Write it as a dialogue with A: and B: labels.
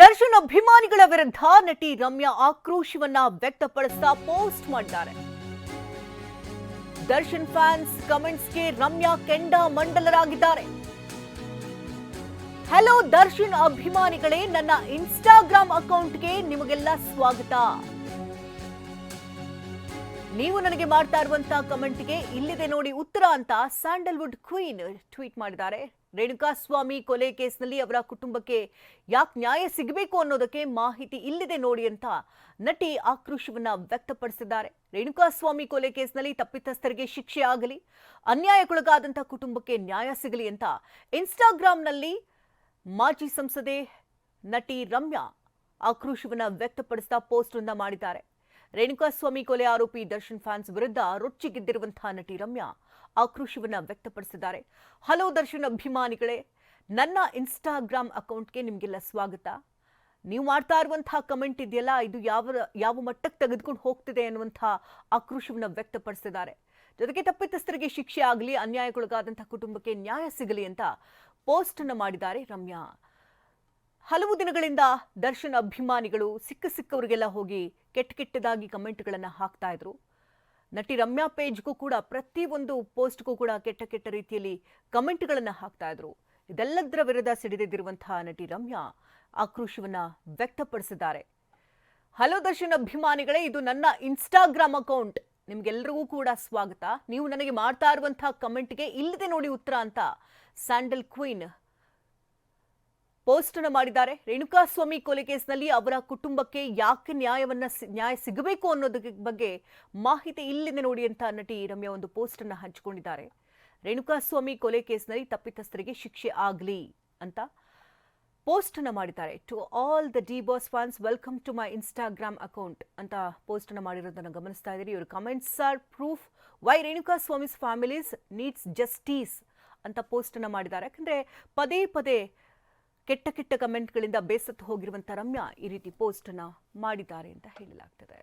A: ದರ್ಶನ್ ಅಭಿಮಾನಿಗಳ ವಿರುದ್ಧ ನಟಿ ರಮ್ಯಾ ಆಕ್ರೋಶವನ್ನ ವ್ಯಕ್ತಪಡಿಸ್ತಾ ಪೋಸ್ಟ್ ಮಾಡಿದ್ದಾರೆ. ದರ್ಶನ್ ಫ್ಯಾನ್ಸ್ ಕಮೆಂಟ್ಸ್ಗೆ ರಮ್ಯಾ ಕೆಂಡ ಮಂಡಲರಾಗಿದ್ದಾರೆ. ಹಲೋ ದರ್ಶನ್ ಅಭಿಮಾನಿಗಳೇ, ನನ್ನ ಇನ್ಸ್ಟಾಗ್ರಾಮ್ ಅಕೌಂಟ್ಗೆ ನಿಮಗೆಲ್ಲ ಸ್ವಾಗತ. ನೀವು ನನಗೆ ಮಾಡ್ತಾ ಇರುವಂತಹ ಕಮೆಂಟ್ಗೆ ಇಲ್ಲಿದೆ ನೋಡಿ ಉತ್ತರ ಅಂತ ಸ್ಯಾಂಡಲ್ವುಡ್ ಕ್ವೀನ್ ಟ್ವೀಟ್ ಮಾಡಿದ್ದಾರೆ. ರೇಣುಕಾಸ್ವಾಮಿ ಕೊಲೆ ಕೇಸ್ನಲ್ಲಿ ಅವರ ಕುಟುಂಬಕ್ಕೆ ಯಾಕೆ ನ್ಯಾಯ ಸಿಗಬೇಕು ಅನ್ನೋದಕ್ಕೆ ಮಾಹಿತಿ ಇಲ್ಲಿದೆ ನೋಡಿ ಅಂತ ನಟಿ ಆಕ್ರೋಶವನ್ನ ವ್ಯಕ್ತಪಡಿಸಿದ್ದಾರೆ. ರೇಣುಕಾಸ್ವಾಮಿ ಕೊಲೆ ಕೇಸ್ನಲ್ಲಿ ತಪ್ಪಿತಸ್ಥರಿಗೆ ಶಿಕ್ಷೆ ಆಗಲಿ, ಅನ್ಯಾಯಕ್ಕೊಳಗಾದಂತಹ ಕುಟುಂಬಕ್ಕೆ ನ್ಯಾಯ ಸಿಗಲಿ ಅಂತ ಇನ್ಸ್ಟಾಗ್ರಾಂನಲ್ಲಿ ಮಾಜಿ ಸಂಸದೆ ನಟಿ ರಮ್ಯಾ ಆಕ್ರೋಶವನ್ನ ವ್ಯಕ್ತಪಡಿಸ್ತಾ ಪೋಸ್ಟ್ ಅನ್ನ ಮಾಡಿದ್ದಾರೆ. ರೇಣುಕಾಸ್ವಾಮಿ ಕೊಲೆ ಆರೋಪಿ ದರ್ಶನ್ ಫ್ಯಾನ್ಸ್ ವಿರುದ್ಧ ರೊಚ್ಚಿಗೆದ್ದಿರುವಂತಹ ನಟಿ ರಮ್ಯಾ ಆಕ್ರೋಶವನ್ನ ವ್ಯಕ್ತಪಡಿಸಿದ್ದಾರೆ. ಹಲೋ ದರ್ಶನ್ ಅಭಿಮಾನಿಗಳೇ, ನನ್ನ ಇನ್ಸ್ಟಾಗ್ರಾಮ್ ಅಕೌಂಟ್ಗೆ ನಿಮಗೆಲ್ಲ ಸ್ವಾಗತ. ನೀವು ಮಾಡ್ತಾ ಇರುವಂತಹ ಕಮೆಂಟ್ ಇದೆಯಲ್ಲ, ಇದು ಯಾವ ಮಟ್ಟಕ್ಕೆ ತೆಗೆದುಕೊಂಡು ಹೋಗ್ತಿದೆ ಅನ್ನುವಂತಹ ಆಕ್ರೋಶವನ್ನ ವ್ಯಕ್ತಪಡಿಸಿದ್ದಾರೆ. ಜೊತೆಗೆ ತಪ್ಪಿತಸ್ಥರಿಗೆ ಶಿಕ್ಷೆ ಆಗಲಿ, ಅನ್ಯಾಯಕ್ಕೊಳಗಾದಂತಹ ಕುಟುಂಬಕ್ಕೆ ನ್ಯಾಯ ಸಿಗಲಿ ಅಂತ ಪೋಸ್ಟ್ ಅನ್ನು ಮಾಡಿದ್ದಾರೆ ರಮ್ಯಾ. ಹಲವು ದಿನಗಳಿಂದ ದರ್ಶನ್ ಅಭಿಮಾನಿಗಳು ಸಿಕ್ಕವರಿಗೆಲ್ಲ ಹೋಗಿ ಕೆಟ್ಟದಾಗಿ ಕಮೆಂಟ್ಗಳನ್ನು ಹಾಕ್ತಾ ಇದ್ರು. ನಟಿ ರಮ್ಯಾ ಪೇಜ್ಗೂ ಕೂಡ ಪ್ರತಿಯೊಂದು ಪೋಸ್ಟ್ಗೂ ಕೂಡ ಕೆಟ್ಟ ರೀತಿಯಲ್ಲಿ ಕಮೆಂಟ್ಗಳನ್ನು ಹಾಕ್ತಾ ಇದ್ರು. ಇದೆಲ್ಲದರ ವಿರುದ್ಧ ಸಿಡಿದೆದ್ದಿರುವಂತಹ ನಟಿ ರಮ್ಯಾ ಆಕ್ರೋಶವನ್ನ ವ್ಯಕ್ತಪಡಿಸಿದ್ದಾರೆ. ಹಲೋ ದರ್ಶನ್ ಅಭಿಮಾನಿಗಳೇ, ಇದು ನನ್ನ ಇನ್ಸ್ಟಾಗ್ರಾಮ್ ಅಕೌಂಟ್, ನಿಮ್ಗೆಲ್ಲರಿಗೂ ಕೂಡ ಸ್ವಾಗತ. ನೀವು ನನಗೆ ಮಾಡ್ತಾ ಇರುವಂತಹ ಕಮೆಂಟ್ಗೆ ಇಲ್ಲಿದೆ ನೋಡಿ ಉತ್ತರ ಅಂತ ಸ್ಯಾಂಡಲ್ ಕ್ವೀನ್ ಪೋಸ್ಟ್ ಅನ್ನು ಮಾಡಿದ್ದಾರೆ. ರೇಣುಕಾಸ್ವಾಮಿ ಕೊಲೆ ಕೇಸ್ನಲ್ಲಿ ಅವರ ಕುಟುಂಬಕ್ಕೆ ಯಾಕೆ ನ್ಯಾಯ ಸಿಗಬೇಕು ಅನ್ನೋದಕ್ಕೆ ಬಗ್ಗೆ ಮಾಹಿತಿ ಇಲ್ಲಿದೆ ನೋಡಿ ಅಂತ ನಟಿ ರಮ್ಯಾ ಒಂದು ಪೋಸ್ಟ್ ಅನ್ನು ಹಂಚಿಕೊಂಡಿದ್ದಾರೆ. ರೇಣುಕಾಸ್ವಾಮಿ ಕೊಲೆ ಕೇಸ್ನಲ್ಲಿ ತಪ್ಪಿತಸ್ಥರಿಗೆ ಶಿಕ್ಷೆ ಆಗಲಿ ಅಂತ ಪೋಸ್ಟ್ ಅನ್ನು ಮಾಡಿದ್ದಾರೆ. To all the D boss fans, welcome to my Instagram account ಅಂತ ಪೋಸ್ಟ್ ಅನ್ನು ಮಾಡಿರೋದನ್ನು ಗಮನಿಸ್ತಾ ಇದ್ದೀರಿ. ಇವರು comments are proof why Renukaswamy's families needs justice ಅಂತ ಪೋಸ್ಟ್ ಅನ್ನು ಮಾಡಿದ್ದಾರೆ. ಯಾಕಂದ್ರೆ ಪದೇ ಕೆಟ್ಟ ಕಮೆಂಟ್ಗಳಿಂದ ಬೇಸತ್ತು ಹೋಗಿರುವಂತಹ ರಮ್ಯಾ ಈ ರೀತಿ ಪೋಸ್ಟ್ ಅನ್ನ ಮಾಡಿದ್ದಾರೆ ಅಂತ ಹೇಳಲಾಗ್ತದೆ.